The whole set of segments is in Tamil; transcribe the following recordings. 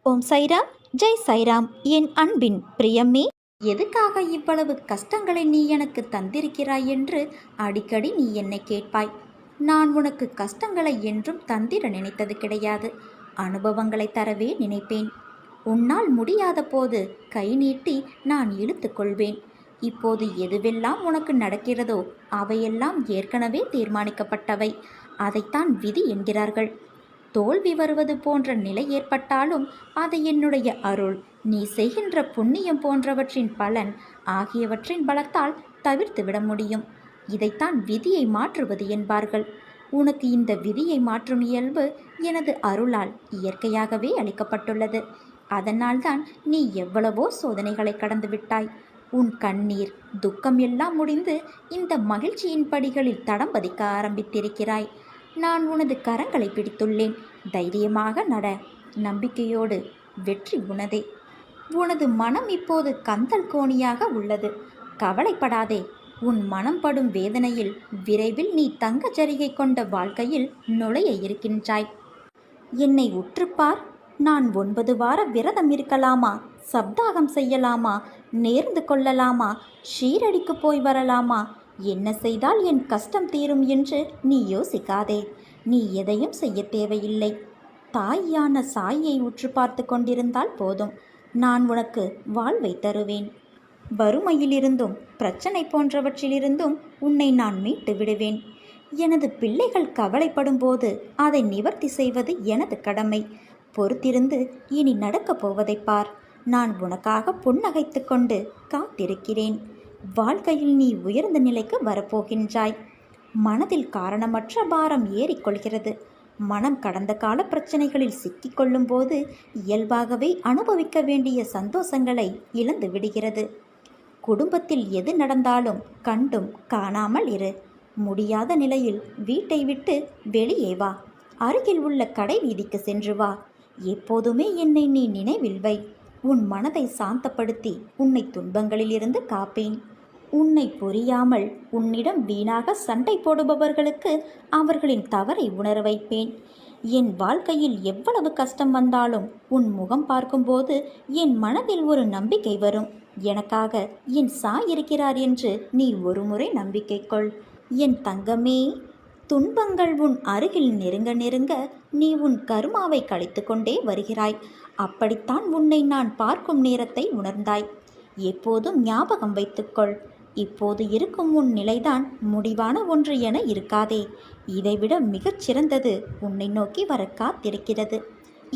ஓம் சைராம், ஜெய் சைராம். என் அன்பின் பிரியமே, எதுக்காக இவ்வளவு கஷ்டங்களை நீ எனக்கு தந்திருக்கிறாய் என்று அடிக்கடி நீ என்னை கேட்பாய். நான் உனக்கு கஷ்டங்களை என்றும் தந்திர நினைத்தது கிடையாது. அனுபவங்களை தரவே நினைப்பேன். உன்னால் முடியாத போது கை நீட்டி நான் இழுத்து கொள்வேன். இப்போது எதுவெல்லாம் உனக்கு நடக்கிறதோ அவையெல்லாம் ஏற்கனவே தீர்மானிக்கப்பட்டவை. அதைத்தான் விதி என்கிறார்கள். தோல்வி வருவது போன்ற நிலை ஏற்பட்டாலும் அது என்னுடைய அருள், நீ செய்கின்ற புண்ணியம் போன்றவற்றின் பலன் ஆகியவற்றின் பலத்தால் தவிர்த்து விட முடியும். இதைத்தான் விதியை மாற்றுவது என்பார்கள். உனக்கு இந்த விதியை மாற்றும் இயல்பு எனது அருளால் இயற்கையாகவே அளிக்கப்பட்டுள்ளது. அதனால்தான் நீ எவ்வளவோ சோதனைகளை கடந்து விட்டாய். உன் கண்ணீர் துக்கம் எல்லாம் முடிந்து இந்த மகிழ்ச்சியின் படிகளில் தடம் பதிக்க ஆரம்பித்திருக்கிறாய். நான் உனது கரங்களை பிடித்துள்ளேன். தைரியமாக நட. நம்பிக்கையோடு வெற்றி உனதே. உனது மனம் இப்போது கந்தல் கோணியாக உள்ளது. கவலைப்படாதே. உன் மனம் படும் வேதனையில் விரைவில் நீ தங்க ஜரிகை கொண்ட வாழ்க்கையில் நுழைய இருக்கின்றாய். என்னை உற்றுப்பார். நான் 9 வார விரதம் இருக்கலாமா, சப்தாகம் செய்யலாமா, நேர்ந்து கொள்ளலாமா, ஷீரடிக்கு போய் வரலாமா, என்ன செய்தால் என் கஷ்டம் தீரும் என்று நீ யோசிக்காதே. நீ எதையும் செய்ய தேவையில்லை. தாயான சாயை உற்று பார்த்து கொண்டிருந்தால் போதும். நான் உனக்கு வாழ்வை தருவேன். வறுமையிலிருந்தும் பிரச்சனை போன்றவற்றிலிருந்தும் உன்னை நான் மீட்டு விடுவேன். எனது பிள்ளைகள் கவலைப்படும் போது அதை நிவர்த்தி செய்வது எனது கடமை. பொறுத்திருந்து இனி நடக்கப் போவதை பார். நான் உனக்காக புன்னகைத்து கொண்டு காத்திருக்கிறேன். வாழ்க்கையில் நீ உயர்ந்த நிலைக்கு வரப்போகின்றாய். மனதில் காரணமற்ற பாரம் ஏறிக்கொள்கிறது. மனம் கடந்த கால பிரச்சனைகளில் சிக்கிக்கொள்ளும் போது இயல்பாகவே அனுபவிக்க வேண்டிய சந்தோஷங்களை இழந்து விடுகிறது. குடும்பத்தில் எது நடந்தாலும் கண்டும் காணாமல் இரு. முடியாத நிலையில் வீட்டை விட்டு வெளியே வா. அருகில் உள்ள கடை வீதிக்கு சென்று வா. எப்போதுமே என்னை நீ நினைவில் வை. உன் மனதை சாந்தப்படுத்தி உன்னை துன்பங்களிலிருந்து காப்பேன். உன்னை புரியாமல் உன்னிடம் வீணாக சண்டை போடுபவர்களுக்கு அவர்களின் தவறை உணர வைப்பேன். என் வாழ்க்கையில் எவ்வளவு கஷ்டம் வந்தாலும் உன் முகம் பார்க்கும்போது என் மனதில் ஒரு நம்பிக்கை வரும். எனக்காக என் சாய் இருக்கிறார் என்று நீ ஒருமுறை நம்பிக்கை கொள். என் தங்கமே, துன்பங்கள் உன் அருகில் நெருங்க நெருங்க நீ உன் கருமாவை கழித்து கொண்டே வருகிறாய். அப்படித்தான் உன்னை நான் பார்க்கும் நேரத்தை உணர்ந்தாய். எப்போதும் ஞாபகம் வைத்துக்கொள். இப்போது இருக்கும் உன் நிலைதான் முடிவான ஒன்று என இருக்காதே. இதைவிட மிகச் சிறந்தது உன்னை நோக்கி வர காத்திருக்கிறது.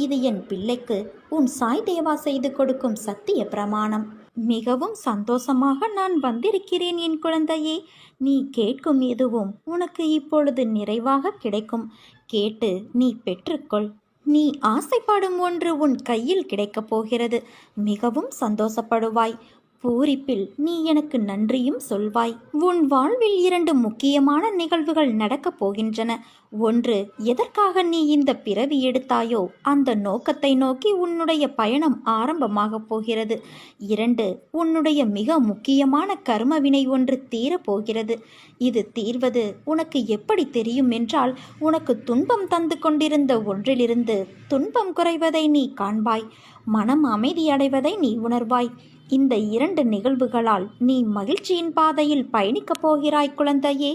இது என் பிள்ளைக்கு உன் சாய் தேவா செய்து கொடுக்கும் சத்திய பிரமாணம். மிகவும் சந்தோஷமாக நான் வந்திருக்கிறேன் என் குழந்தையே. நீ கேட்கும் எதுவும் உனக்கு இப்பொழுது நிறைவாக கிடைக்கும். கேட்டு நீ பெற்றுக்கொள். நீ ஆசைப்படும் ஒன்று உன் கையில் கிடைக்கப் போகிறது. மிகவும் சந்தோஷப்படுவாய். பூரிப்பில் நீ எனக்கு நன்றியும் சொல்வாய். உன் வாழ்வில் 2 முக்கியமான நிகழ்வுகள் நடக்கப் போகின்றன. ஒன்று, எதற்காக நீ இந்த பிறவி எடுத்தாயோ அந்த நோக்கத்தை நோக்கி உன்னுடைய பயணம் ஆரம்பமாகப் போகிறது. 2, உன்னுடைய மிக முக்கியமான கர்மவினை ஒன்று தீரப்போகிறது. இது தீர்வது உனக்கு எப்படி தெரியும் என்றால், உனக்கு துன்பம் தந்து கொண்டிருந்த ஒன்றிலிருந்து துன்பம் குறைவதை நீ காண்பாய். மனம் அமைதியடைவதை நீ உணர்வாய். இந்த 2 நிகழ்வுகளால் நீ மகிழ்ச்சியின் பாதையில் பயணிக்கப் போகிறாய் குழந்தையே.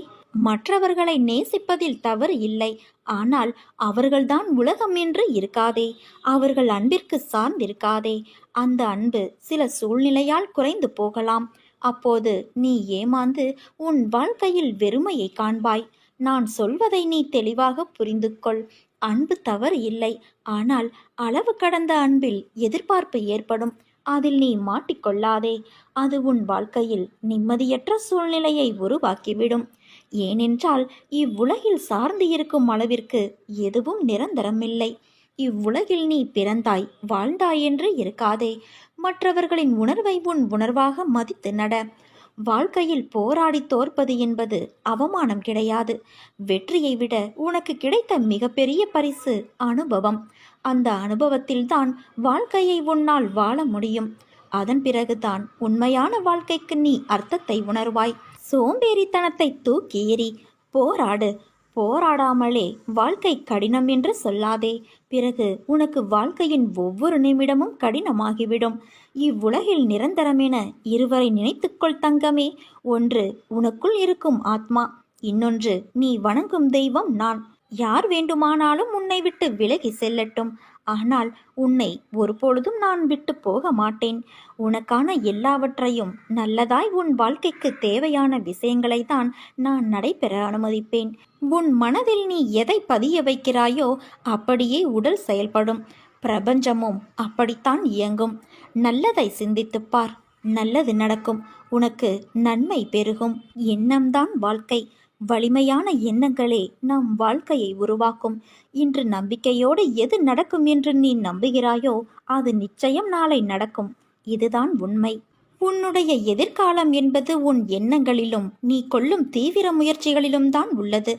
மற்றவர்களை நேசிப்பதில் தவறு இல்லை. ஆனால் அவர்கள்தான் உலகம் என்று இருக்காதே. அவர்கள் அன்பிற்கு சார்ந்திருக்காதே. அந்த அன்பு சில சூழ்நிலையால் குறைந்து போகலாம். அப்போது நீ ஏமாந்து உன் வாழ்க்கையில் வெறுமையை காண்பாய். நான் சொல்வதை நீ தெளிவாக புரிந்து கொள். அன்பு தவறு இல்லை. ஆனால் அளவு கடந்த அன்பில் எதிர்பார்ப்பு ஏற்படும். அதில் நீ மாட்டிக்கொள்ளாதே. அது உன் வாழ்க்கையில் நிம்மதியற்ற சூழ்நிலையை உருவாக்கிவிடும். ஏனென்றால் இவ்வுலகில் சார்ந்து இருக்கும் அளவிற்கு எதுவும் நிரந்தரமில்லை. இவ்வுலகில் நீ பிறந்தாய் வாழ்ந்தாய் என்று இருக்காதே. மற்றவர்களின் உணர்வை உன் உணர்வாக மதித்து நட. வாழ்க்கையில் போராடி தோற்பது என்பது அவமானம் கிடையாது. வெற்றியை விட உனக்கு கிடைத்த மிகப்பெரிய பரிசு அனுபவம். அந்த அனுபவத்தில்தான் வாழ்க்கையை உன்னால் வாழ முடியும். அதன் பிறகுதான் உண்மையான வாழ்க்கைக்கு நீ அர்த்தத்தை உணர்வாய். சோம்பேறித்தனத்தை தூக்கி எறி. போராடு. போராடாமலே வாழ்க்கை கடினம் என்று சொல்லாதே. பிறகு உனக்கு வாழ்க்கையின் ஒவ்வொரு நிமிடமும் கடினமாகிவிடும். இவ்வுலகில் நிரந்தரமென இருவரை நினைத்துக்கொள் தங்கமே. ஒன்று உனக்குள் இருக்கும் ஆத்மா, இன்னொன்று நீ வணங்கும் தெய்வம் நான். யார் வேண்டுமானாலும் உன்னை விட்டு விலகி செல்லட்டும், ஆனால் உன்னை ஒருபொழுதும் நான் விட்டு போக மாட்டேன். உனக்கான எல்லாவற்றையும், நல்லதாய் உன் வாழ்க்கைக்கு தேவையான விஷயங்களை தான் நான் நடைபெற அனுமதிப்பேன். உன் மனதில் நீ எதை பதிய வைக்கிறாயோ அப்படியே உடல் செயல்படும். பிரபஞ்சமும் அப்படித்தான் இயங்கும். நல்லதை சிந்தித்துப்பார், நல்லது நடக்கும். உனக்கு நன்மை பெருகும். எண்ணம்தான் வாழ்க்கை. வலிமையான எண்ணங்களே நம் வாழ்க்கையை உருவாக்கும். இன்று நம்பிக்கையோடு எது நடக்கும் என்று நீ நம்புகிறாயோ அது நிச்சயம் நாளை நடக்கும். இதுதான் உண்மை. உன்னுடைய எதிர்காலம் என்பது உன் எண்ணங்களிலும் நீ கொள்ளும் தீவிர முயற்சிகளிலும் தான் உள்ளது.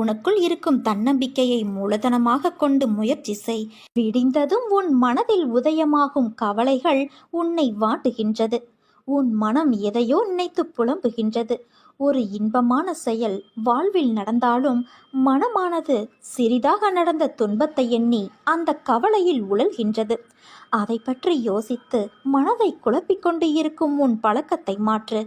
உனக்குள் இருக்கும் தன்னம்பிக்கையை மூலதனமாக கொண்டு முயற்சி செய். விடிந்ததும் உன் மனதில் உதயமாகும் கவலைகள் உன்னை வாட்டுகின்றது. உன் மனம் எதையோ நினைத்து புலம்புகின்றது. ஒரு இன்பமான செயல் வாழ்வில் நடந்தாலும் மனமானது சிறிதாக நடந்த துன்பத்தை எண்ணி அந்த கவலையில் உழல்கின்றது. அதை பற்றி யோசித்து மனதை குழப்பிக்கொண்டு இருக்கும் உன் பழக்கத்தை மாற்று.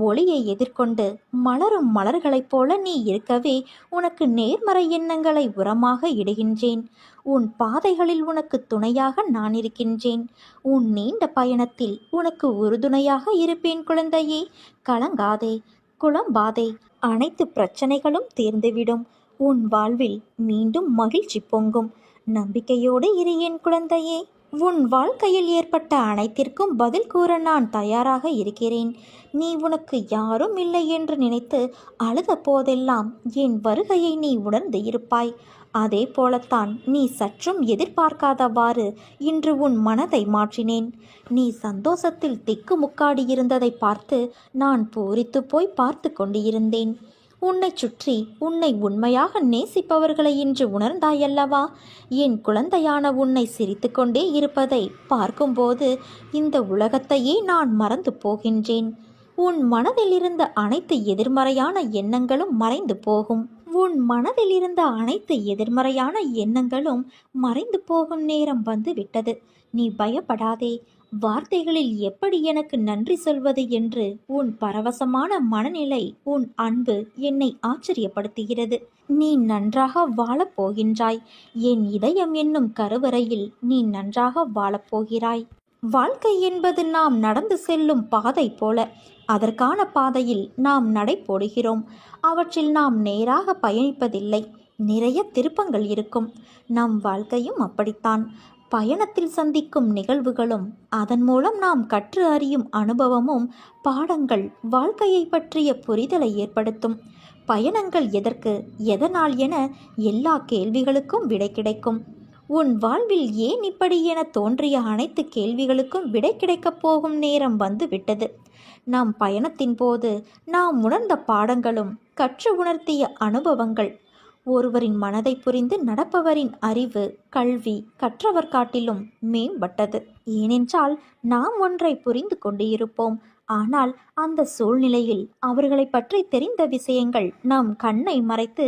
ஒளியை எதிர்கொண்டு மலரும் மலர்களைப் போல நீ இருக்கவே உனக்கு நேர்மறை எண்ணங்களை உரமாக இடுகின்றேன். உன் பாதைகளில் உனக்கு துணையாக நான் இருக்கின்றேன். உன் நீண்ட பயணத்தில் உனக்கு உறுதுணையாக இருப்பேன் குழந்தையே. கலங்காதே, குழம்பாதே. அனைத்து பிரச்சனைகளும் தீர்ந்துவிடும். உன் வாழ்வில் மீண்டும் மகிழ்ச்சி பொங்கும். நம்பிக்கையோடு இரு என் குழந்தையே. உன் வாழ்க்கையில் ஏற்பட்ட அனைத்திற்கும் பதில் கூற நான் தயாராக இருக்கிறேன். நீ உனக்கு யாரும் இல்லை என்று நினைத்து அழுத போதெல்லாம் என் வருகையை நீ உணர்ந்து இருப்பாய். அதே போலத்தான் நீ சற்றும் எதிர்பார்க்காதவாறு இன்று உன் மனதை மாற்றினேன். நீ சந்தோஷத்தில் திக்குமுக்காடி இருந்ததை பார்த்து நான் பூரித்து போய் பார்த்து கொண்டு இருந்தேன். உன்னை சுற்றி உன்னை உண்மையாக நேசிப்பவர்களை இன்று உணர்ந்தாயல்லவா? என் குழந்தையான உன்னை சிரித்து கொண்டே இருப்பதை பார்க்கும்போது இந்த உலகத்தையே நான் மறந்து போகின்றேன். உன் மனதில் இருந்த அனைத்து எதிர்மறையான எண்ணங்களும் மறைந்து போகும். உன் மனதில் இருந்த அனைத்து எதிர்மறையான எண்ணங்களும் மறைந்து போகும் நேரம் வந்து விட்டது. நீ பயப்படாதே. வார்த்தைகளில் எப்படி எனக்கு நன்றி சொல்வது என்று உன் பரவசமான மனநிலை, உன் அன்பு என்னை ஆச்சரியப்படுத்துகிறது. நீ நன்றாக வாழப்போகின்றாய். என் இதயம் என்னும் கருவறையில் நீ நன்றாக வாழப்போகிறாய். வாழ்க்கை என்பது நாம் நடந்து செல்லும் பாதை போல. அதற்கான பாதையில் நாம் நடை போடுகிறோம். அவற்றில் நாம் நேராக பயணிப்பதில்லை. நிறைய திருப்பங்கள் இருக்கும். நம் வாழ்க்கையும் அப்படித்தான். பயணத்தில் சந்திக்கும் நிகழ்வுகளும் அதன் மூலம் நாம் கற்று அறியும் அனுபவமும் பாடங்கள் வாழ்க்கையை பற்றிய புரிதலை ஏற்படுத்தும். பயணங்கள் எதற்கு, எதனால் என எல்லா கேள்விகளுக்கும் விடை கிடைக்கும். உன் வாழ்வில் ஏன் இப்படி என தோன்றிய அனைத்து கேள்விகளுக்கும் விடை கிடைக்கப் போகும் நேரம் வந்து விட்டது. நம் பயணத்தின் போது நாம் உணர்ந்த பாடங்களும் கற்று உணர்த்திய அனுபவங்கள். ஒருவரின் மனதை புரிந்து நடப்பவரின் அறிவு, கல்வி கற்றவர் காட்டிலும் மேம்பட்டது. ஏனென்றால் நாம் ஒன்றை புரிந்து கொண்டு இருப்போம். ஆனால் அந்த சூழ்நிலையில் அவர்களை பற்றி தெரிந்த விஷயங்கள் நம் கண்ணை மறைத்து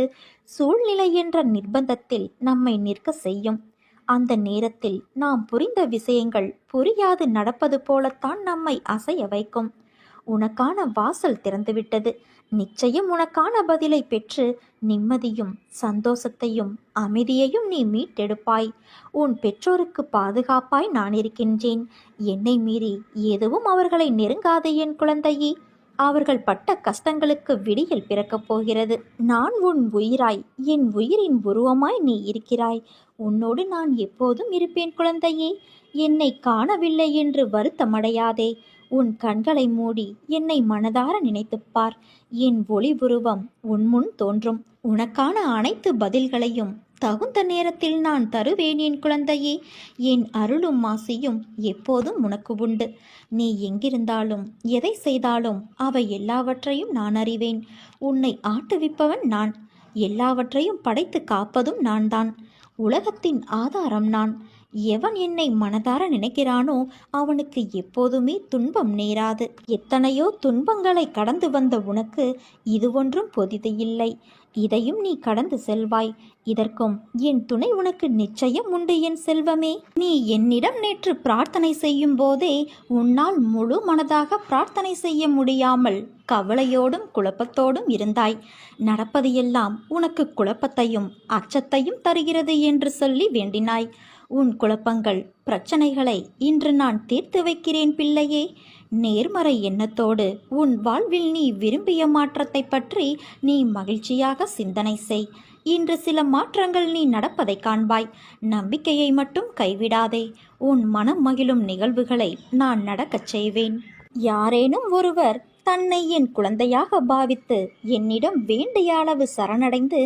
சூழ்நிலை என்ற நிர்பந்தத்தில் நம்மை நிற்க செய்யும். அந்த நேரத்தில் நாம் புரிந்த விஷயங்கள் புரியாது நடப்பது போலத்தான் நம்மை அசைய வைக்கும். உனக்கான வாசல் திறந்துவிட்டது. நிச்சயம் உனக்கான பதிலை பெற்று நிம்மதியும் சந்தோஷத்தையும் அமைதியையும் நீ மீட்டெடுப்பாய். உன் பெற்றோருக்கு பாதுகாப்பாய் நான் இருக்கின்றேன். என்னை மீறி எதுவும் அவர்களை நெருங்காது என் குழந்தையே. அவர்கள் பட்ட கஷ்டங்களுக்கு விடியல் பிறக்கப் போகிறது. நான் உன் உயிராய், என் உயிரின் உருவமாய் நீ இருக்கிறாய். உன்னோடு நான் எப்போதும் இருப்பேன் குழந்தையே. என்னை காணவில்லை என்று வருத்தமடையாதே. உன் கண்களை மூடி என்னை மனதார நினைத்துப்பார். என் ஒளி உருவம் உன் முன் தோன்றும். உனக்கான அனைத்து பதில்களையும் தகுந்த நேரத்தில் நான் தருவேன் என் குழந்தையே. என் அருளும் ஆசியும் எப்போதும் உனக்கு உண்டு. நீ எங்கிருந்தாலும் எதை செய்தாலும் அவை எல்லாவற்றையும் நான் அறிவேன். உன்னை ஆட்டுவிப்பவன் நான். எல்லாவற்றையும் படைத்து காப்பதும் நான் தான். உலகத்தின் ஆதாரம் நான். எவன் என்னை மனதார நினைக்கிறானோ அவனுக்கு எப்போதுமே துன்பம் நேராது. எத்தனையோ துன்பங்களை கடந்து வந்த உனக்கு இது ஒன்றும் புதிது இல்லை. இதையும் நீ கடந்து செல்வாய். இதற்கும் என் துணை உனக்கு நிச்சயம் உண்டு என் செல்வமே. நீ என்னிடம் நேற்று பிரார்த்தனை செய்யும் போதே உன்னால் முழு மனதாக பிரார்த்தனை செய்ய முடியாமல் கவலையோடும் குழப்பத்தோடும் இருந்தாய். நடப்பது எல்லாம் உனக்கு குழப்பத்தையும் அச்சத்தையும் தருகிறது என்று சொல்லி வேண்டினாய். உன் குழப்பங்கள் பிரச்சனைகளை இன்று நான் தீர்த்து வைக்கிறேன் பிள்ளையே. நேர்மறை எண்ணத்தோடு உன் வாழ்வில் நீ விரும்பிய மாற்றத்தை பற்றி நீ மகிழ்ச்சியாக சிந்தனை செய். இன்று சில மாற்றங்கள் நீ நடப்பதை காண்பாய். நம்பிக்கையை மட்டும் கைவிடாதே. உன் மனம் மகிழும் நிகழ்வுகளை நான் நடக்கச் செய்வேன். யாரேனும் ஒருவர் தன்னை என் குழந்தையாக பாவித்து என்னிடம் வேண்டிய அளவு சரணடைந்து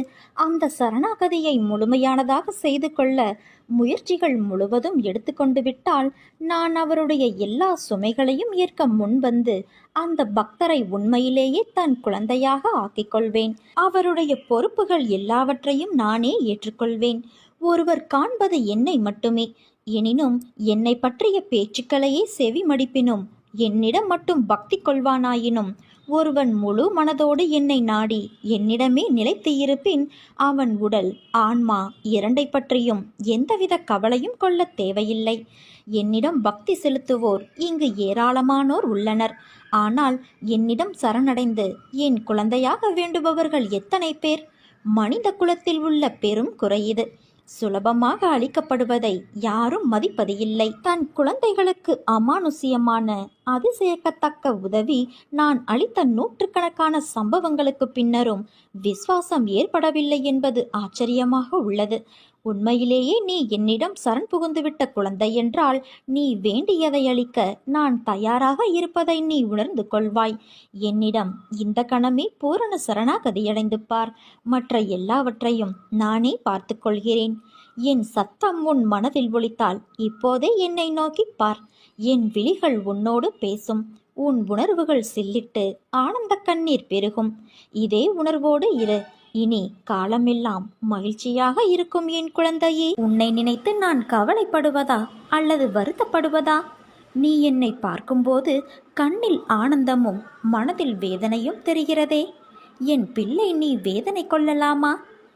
அந்த சரணாகதியை முழுமையானதாக செய்து கொள்ள முயற்சிகள் முழுவதும் எடுத்துக்கொண்டு விட்டால் நான் அவருடைய எல்லா சுமைகளையும் ஏற்க முன்வந்து அந்த பக்தரை உண்மையிலேயே தன் குழந்தையாக ஆக்கிக்கொள்வேன். அவருடைய பொறுப்புகள் எல்லாவற்றையும் நானே ஏற்றுக்கொள்வேன். ஒருவர் காண்பது என்னை மட்டுமே. எனினும் என்னை பற்றிய பேச்சுக்களையே செவி மடிப்பினும் என்னிடம் மட்டும் பக்தி கொள்வானாயினும் ஒருவன் முழு மனதோடு என்னை நாடி என்னிடமே நிலைத்து இருப்பின் அவன் உடல் ஆன்மா இரண்டை பற்றியும் எந்தவித கவலையும் கொள்ள தேவையில்லை. என்னிடம் பக்தி செலுத்துவோர் இங்கு ஏராளமானோர் உள்ளனர். ஆனால் என்னிடம் சரணடைந்து என் குழந்தையாக வேண்டுபவர்கள் எத்தனை பேர்? மனித குலத்தில் உள்ள பெரும் குறை இது. சுலபமாக அளிக்கப்படுவதை யாரும் மதிப்பது இல்லை. தன் குழந்தைகளுக்கு அமானுஷ்யமான அதிசயக்கத்தக்க உதவி நான் அளித்த நூற்றுக்கணக்கான சம்பவங்களுக்கு பின்னரும் விசுவாசம் ஏற்படவில்லை என்பது ஆச்சரியமாக உள்ளது. உண்மையிலேயே நீ என்னிடம் சரண் புகுந்துவிட்ட குழந்தை என்றால் நீ வேண்டியதை அளிக்க நான் தயாராக இருப்பதை நீ உணர்ந்து கொள்வாய். என்னிடம் இந்த கணமே பூரண சரணாகதியடைந்து பார். மற்ற எல்லாவற்றையும் நானே பார்த்து கொள்கிறேன். என் சத்தம் உன் மனதில் ஒலித்தால் இப்போதே என்னை நோக்கி பார். என் விழிகள் உன்னோடு பேசும். உன் உணர்வுகள் சில்லிட்டு ஆனந்த கண்ணீர் பெருகும். இதே உணர்வோடு இரு. இனி காலமெல்லாம் மகிழ்ச்சியாக இருக்கும் என் குழந்தையே. உன்னை நினைத்து நான் கவலைப்படுவதா அல்லது வருத்தப்படுவதா? நீ என்னை பார்க்கும்போது கண்ணில் ஆனந்தமும் மனதில் வேதனையும் தெரிகிறதே. என் பிள்ளை, நீ வேதனை கொள்ளலாமா?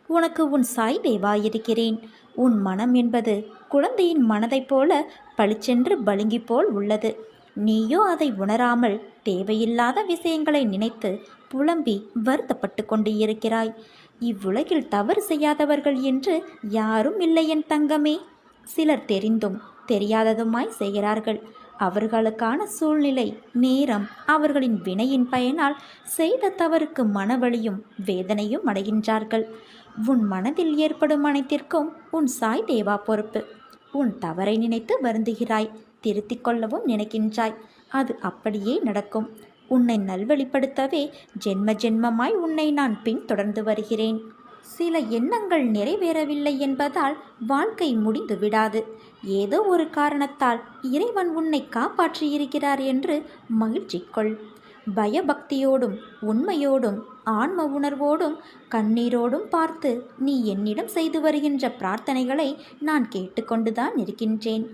உனக்கு உன் சாய் தேவா இருக்கிறேன். உன் மனம் என்பது குழந்தையின் மனதைப் போல பளிச்சென்று பளிங்கி போல் உள்ளது. நீயோ அதை உணராமல் தேவையில்லாத விஷயங்களை நினைத்து புலம்பி வருத்தப்பட்டு கொண்டு இருக்கிறாய். இவ்வுலகில் தவறு செய்யாதவர்கள் என்று யாரும் இல்லை என் தங்கமே. சிலர் தெரிந்தும் தெரியாததுமாய் செய்கிறார்கள். அவர்களுக்கான சூழ்நிலை, நேரம், அவர்களின் வினையின் பயனால் செய்த தவறுக்கு மனவலியும் வேதனையும் அடைகின்றார்கள். உன் மனதில் ஏற்படும் அனைத்திற்கும் உன் சாய் தேவா பொறுப்பு. உன் தவறை நினைத்து வருந்துகிறாய். திருத்திக் கொள்ளவும் நினைக்கின்றாய். அது அப்படியே நடக்கும். உன்னை நல்வழிப்படுத்தவே ஜென்ம ஜென்மமாய் உன்னை நான் பின்தொடர்ந்து வருகிறேன். சில எண்ணங்கள் நிறைவேறவில்லை என்பதால் வாழ்க்கை முடிந்து விடாது. ஏதோ ஒரு காரணத்தால் இறைவன் உன்னை காப்பாற்றியிருக்கிறார் என்று மகிழ்ச்சி கொள். பயபக்தியோடும் உண்மையோடும் ஆன்ம உணர்வோடும் கண்ணீரோடும் பார்த்து நீ என்னிடம் செய்து வருகின்ற பிரார்த்தனைகளை நான் கேட்டுக்கொண்டுதான் இருக்கின்றேன்.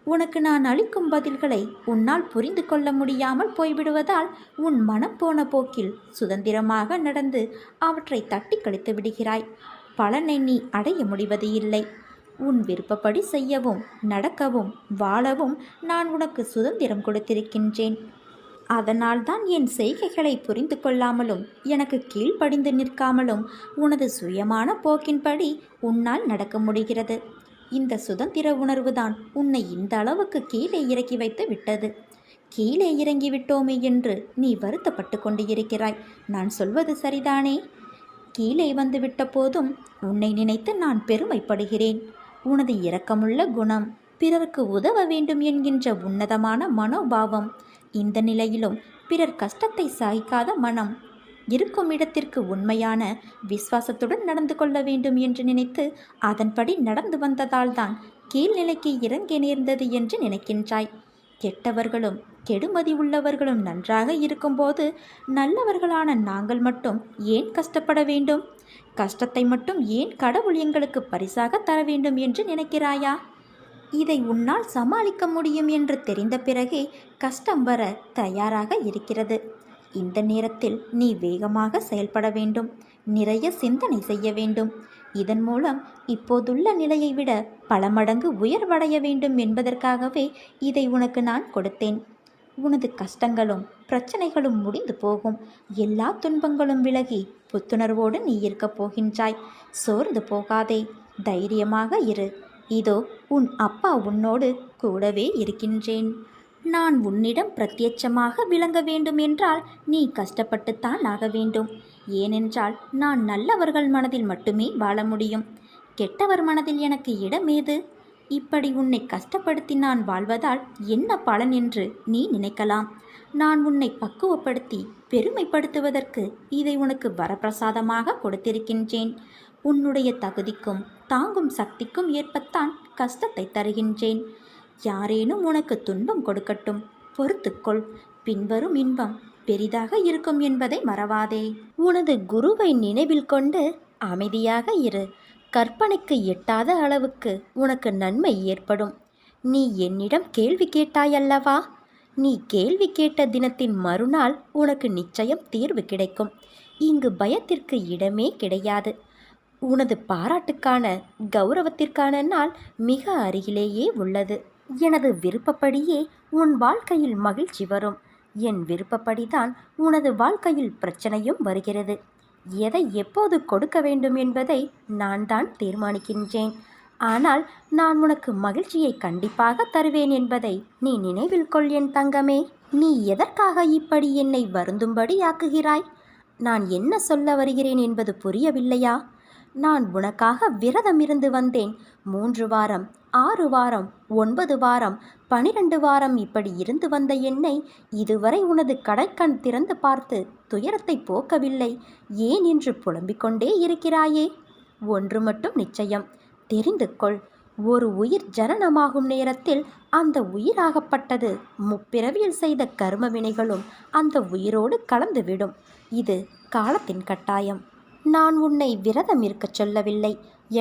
உனக்கு நான் அளிக்கும் பதில்களை உன்னால் புரிந்து கொள்ள முடியாமல் போய்விடுவதால் உன் மனம் போன போக்கில் சுதந்திரமாக நடந்து அவற்றை தட்டி கழித்து விடுகிறாய். பலனை நீ அடைய முடிவது இல்லை. உன் விருப்பப்படி செய்யவும் நடக்கவும் வாழவும் நான் உனக்கு சுதந்திரம் கொடுத்திருக்கின்றேன். அதனால்தான் என் செய்கைகளை புரிந்து கொள்ளாமலும் எனக்கு கீழ்ப்படிந்து நிற்காமலும் உனது சுயமான போக்கின்படி உன்னால் நடக்க முடிகிறது. இந்த சுதந்திர உணர்வுதான் உன்னை இந்த அளவுக்கு கீழே இறக்கி வைத்து விட்டது. கீழே இறங்கி விட்டோமே என்று நீ வருத்தப்பட்டு கொண்டு இருக்கிறாய். நான் சொல்வது சரிதானே? கீழே வந்து விட்ட போதும் உன்னை நினைத்து நான் பெருமைப்படுகிறேன். உனது இரக்கமுள்ள குணம், பிறருக்கு உதவ வேண்டும் என்கின்ற உன்னதமான மனோபாவம், இந்த நிலையிலும் பிறர் கஷ்டத்தை சகிக்காத மனம், இருக்கும் இடத்திற்கு உண்மையான விசுவாசத்துடன் நடந்து கொள்ள வேண்டும் என்று நினைத்து அதன்படி நடந்து வந்ததால்தான் கீழ்நிலைக்கு இறங்க நேர்ந்தது என்று நினைக்கின்றாய். கெட்டவர்களும் கெடுமதி உள்ளவர்களும் நன்றாக இருக்கும்போது நல்லவர்களான நாங்கள் மட்டும் ஏன் கஷ்டப்பட வேண்டும்? கஷ்டத்தை மட்டும் ஏன் கடவுள் எங்களுக்கு பரிசாக தர வேண்டும் என்று நினைக்கிறாயா? இதை உன்னால் சமாளிக்க முடியும் என்று தெரிந்த பிறகே கஷ்டம் வர தயாராக இருக்கிறது. இந்த நேரத்தில் நீ வேகமாக செயல்பட வேண்டும், நிறைய சிந்தனை செய்ய வேண்டும். இதன் மூலம் இப்போதுள்ள நிலையை விட பல மடங்கு உயர்வடைய வேண்டும் என்பதற்காகவே இதை உனக்கு நான் கொடுத்தேன். உனது கஷ்டங்களும் பிரச்சனைகளும் முடிந்து போகும். எல்லா துன்பங்களும் விலகி புத்துணர்வோடு நீ இருக்கப் போகின்றாய். சோர்ந்து போகாதே, தைரியமாக இரு. இதோ உன் அப்பா உன்னோடு கூடவே இருக்கின்றேன். நான் உன்னிடம் பிரத்யட்சமாக விளங்க வேண்டும் என்றால் நீ கஷ்டப்பட்டுத்தான் ஆக வேண்டும். ஏனென்றால் நான் நல்லவர்கள் மனதில் மட்டுமே வாழ முடியும். கெட்டவர் மனதில் எனக்கு இடமேது? இப்படி உன்னை கஷ்டப்படுத்தி நான் வாழ்வதால் என்ன பலன் என்று நீ நினைக்கலாம். நான் உன்னை பக்குவப்படுத்தி பெருமைப்படுத்துவதற்கு இதை உனக்கு வரப்பிரசாதமாக கொடுத்திருக்கின்றேன். உன்னுடைய தகுதிக்கும் தாங்கும் சக்திக்கும் ஏற்பத்தான் கஷ்டத்தை தருகின்றேன். யாரேனும் உனக்கு துன்பம் கொடுக்கட்டும், பொறுத்துக்கொள். பின்வரும் இன்பம் பெரிதாக இருக்கும் என்பதை மறவாதே. உனது குருவை நினைவில் கொண்டு அமைதியாக இரு. கற்பனைக்கு எட்டாத அளவுக்கு உனக்கு நன்மை ஏற்படும். நீ என்னிடம் கேள்வி கேட்டாயல்லவா? நீ கேள்வி கேட்ட தினத்தின் மறுநாள் உனக்கு நிச்சயம் தீர்வு கிடைக்கும். இங்கு பயத்திற்கு இடமே கிடையாது. உனது பாராட்டுக்கான கௌரவத்திற்கான நாள் மிக அருகிலேயே உள்ளது. எனது விருப்பப்படியே உன் வாழ்க்கையில் மகிழ்ச்சி வரும். என் விருப்பப்படிதான் உனது வாழ்க்கையில் பிரச்சனையும் வருகிறது. எதை எப்போது கொடுக்க வேண்டும் என்பதை நான் தான் தீர்மானிக்கின்றேன். ஆனால் நான் உனக்கு மகிழ்ச்சியை கண்டிப்பாக தருவேன் என்பதை நீ நினைவில் கொள் என் தங்கமே. நீ எதற்காக இப்படி என்னை வருந்தும்படி ஆக்குகிறாய்? நான் என்ன சொல்ல வருகிறேன் என்பது புரியவில்லையா? நான் உனக்காக விரதம் இருந்து வந்தேன். 3 வாரம், 6 வாரம், 9 வாரம், 12 வாரம் இப்படி இருந்து வந்த என்னை இதுவரை உனது கடைக்கண் திறந்து பார்த்து துயரத்தை போக்கவில்லை. ஏன் என்று புலம்பிக் கொண்டே இருக்கிறாயே? ஒன்று மட்டும் நிச்சயம், தெரிந்து கொள். ஒரு உயிர் ஜனனமாகும் நேரத்தில் அந்த உயிராகப்பட்டது முப்பிறவியில் செய்த கர்ம வினைகளும் அந்த உயிரோடு கலந்துவிடும். இது காலத்தின் கட்டாயம். நான் உன்னை விரதம் இருக்கச் சொல்லவில்லை.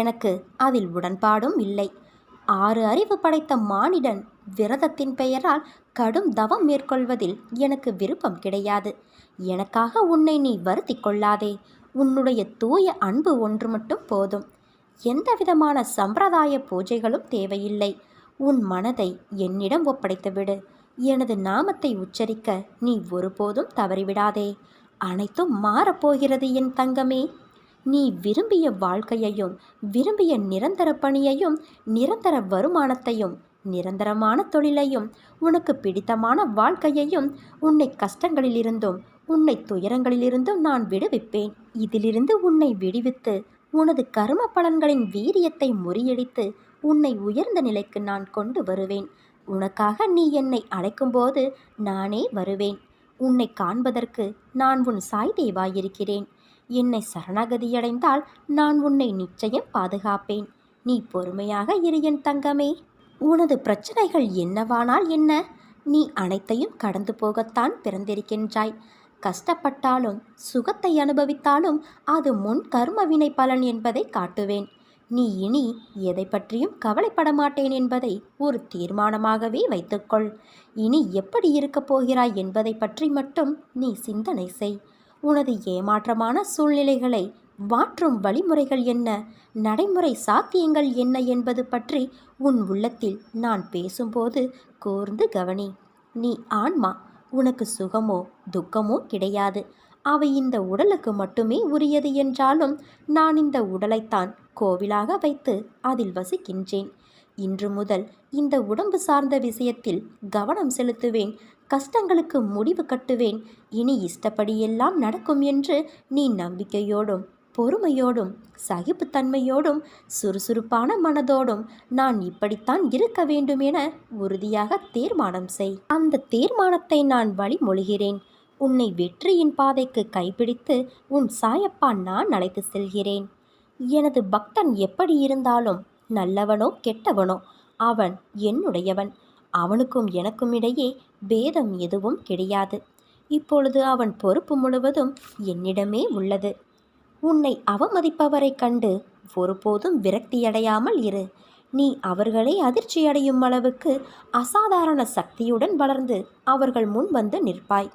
எனக்கு அதில் உடன்பாடும் இல்லை. 6 அறிவு படைத்த மானிடன் விரதத்தின் பெயரால் கடும் தவம் மேற்கொள்வதில் எனக்கு விருப்பம் கிடையாது. எனக்காக உன்னை நீ வருத்தி கொள்ளாதே. உன்னுடைய தூய அன்பு ஒன்று மட்டும் போதும். எந்தவிதமான சம்பிரதாய பூஜைகளும் தேவையில்லை. உன் மனதை என்னிடம் ஒப்படைத்துவிடு. எனது நாமத்தை உச்சரிக்க நீ ஒருபோதும் தவறிவிடாதே. அனைத்தும் மாறப்போகிறது என் தங்கமே. நீ விரும்பிய வாழ்க்கையையும் விரும்பிய நிரந்தர பணியையும் நிரந்தர வருமானத்தையும் நிரந்தரமான தொழிலையும் உனக்கு பிடித்தமான வாழ்க்கையையும் உன்னை கஷ்டங்களிலிருந்தும் உன்னை துயரங்களிலிருந்தும் நான் விடுவிப்பேன். இதிலிருந்து உன்னை விடுவித்து உனது கர்ம பலன்களின் வீரியத்தை முறியடித்து உன்னை உயர்ந்த நிலைக்கு நான் கொண்டு வருவேன். உனக்காக நீ என்னை அழைக்கும்போது நானே வருவேன். உன்னை காண்பதற்கு நான் உன் சாய் தேவாயிருக்கிறேன். என்னை சரணாகதியடைந்தால் நான் உன்னை நிச்சயம் பாதுகாப்பேன். நீ பொறுமையாக இரு என் தங்கமே. உனது பிரச்சனைகள் என்னவானால் என்ன? நீ அனைத்தையும் கடந்து போகத்தான் பிறந்திருக்கின்றாய். கஷ்டப்பட்டாலும் சுகத்தை அனுபவித்தாலும் அது முன் கர்ம வினை பலன் என்பதை காட்டுவேன். நீ இனி எதை பற்றியும் கவலைப்பட மாட்டேன் என்பதை ஒரு தீர்மானமாகவே வைத்துக்கொள். இனி எப்படி இருக்கப் போகிறாய் என்பதை பற்றி மட்டும் நீ சிந்தனை செய். உனது ஏமாற்றமான சூழ்நிலைகளை மாற்றும் வழிமுறைகள் என்ன, நடைமுறை சாத்தியங்கள் என்ன என்பது பற்றி உன் உள்ளத்தில் நான் பேசும்போது கூர்ந்து கவனி. நீ ஆன்மா. உனக்கு சுகமோ துக்கமோ கிடையாது. அவை இந்த உடலுக்கு மட்டுமே உரியது என்றாலும் நான் இந்த உடலைத்தான் கோவிலாக வைத்து அதில் வசிக்கின்றேன். இன்று முதல் இந்த உடம்பு சார்ந்த விஷயத்தில் கவனம் செலுத்துவேன். கஷ்டங்களுக்கு முடிவு கட்டுவேன். இனி இஷ்டப்படியெல்லாம் நடக்கும் என்று நீ நம்பிக்கையோடும் பொறுமையோடும் சகிப்புத்தன்மையோடும் சுறுசுறுப்பான மனதோடும் நான் இப்படித்தான் இருக்க வேண்டும் என உறுதியாக தீர்மானம் செய். அந்த தீர்மானத்தை நான் வழிமொழிகிறேன். உன்னை வெற்றியின் பாதைக்கு கைப்பிடித்து உன் சாயப்பா நான் அழைத்து செல்கிறேன். எனது பக்தன் எப்படி இருந்தாலும் நல்லவனோ கெட்டவனோ அவன் என்னுடையவன். அவனுக்கும் எனக்கும் இடையே பேதம் எதுவும் கிடையாது. இப்பொழுது அவன் பொறுப்பு முழுவதும் என்னிடமே உள்ளது. உன்னை அவமதிப்பவரை கண்டு ஒருபோதும் விரக்தியடையாமல் இரு. நீ அவர்களை அதிர்ச்சியடையும் அளவுக்கு அசாதாரண சக்தியுடன் வளர்ந்து அவர்கள் முன் வந்து நிற்பாய்.